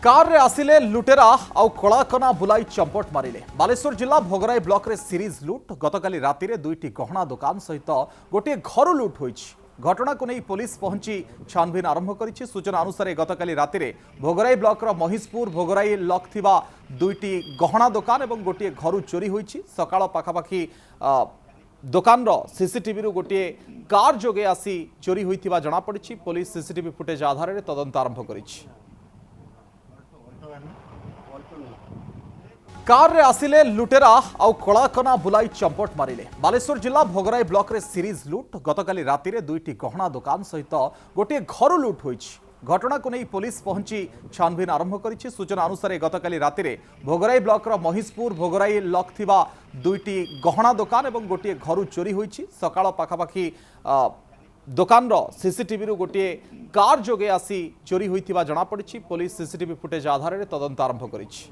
Car रे आसिले लुटेरा आउ कलाकना बुलाई चंपट मारिले। बालेश्वर जिला भोगराई ब्लॉक रे सीरीज लुट गतकाली राति रे दुईटी गहना दुकान सहित गोटे घर लुट होइछि। घटना को नहीं पुलिस पहुंची छानबीन आरंभ करिछि। सूचना अनुसार गतकाली राति रे भोगराई ब्लॉक रो महिषपुर भोगराई लक थिबा दुईटी गहना दुकान एवं गोटे घर चोरी होइछि। सकाळ पाखापाखि दुकान रो सीसीटीवी रु गोटे कार जोगे आसी चोरी होइथिबा जणा पड़िछि। पुलिस सीसीटीवी फुटेज आधार रे तदंत आरंभ करिछि। कार रे आसिले लुटेरा आउ कलाकना बुलाई चंपट मारिले। बालेश्वर जिला भोगराई ब्लॉक रे सीरीज लुट गतकाली राति रे दुईटी गहना दुकान सहित गोटे घर लुट होइछि। घटना को नहीं पुलिस पहुंची छानबीन आरंभ करिछि। सूचना अनुसार गतकाली राति रे भोगराई ब्लॉक रो महिषपुर भोगराई लक थिबा दुईटी गहना दुकान एवं गोटे घर चोरी होइछि। सकाळ पाखापाखि दुकान रो सीसीटीवी रु गोटे कार जोगे आसी चोरी होइथिबा जणा पड़िछि। पुलिस सीसीटीवी फुटेज आधार रे तदंत आरंभ करिछि।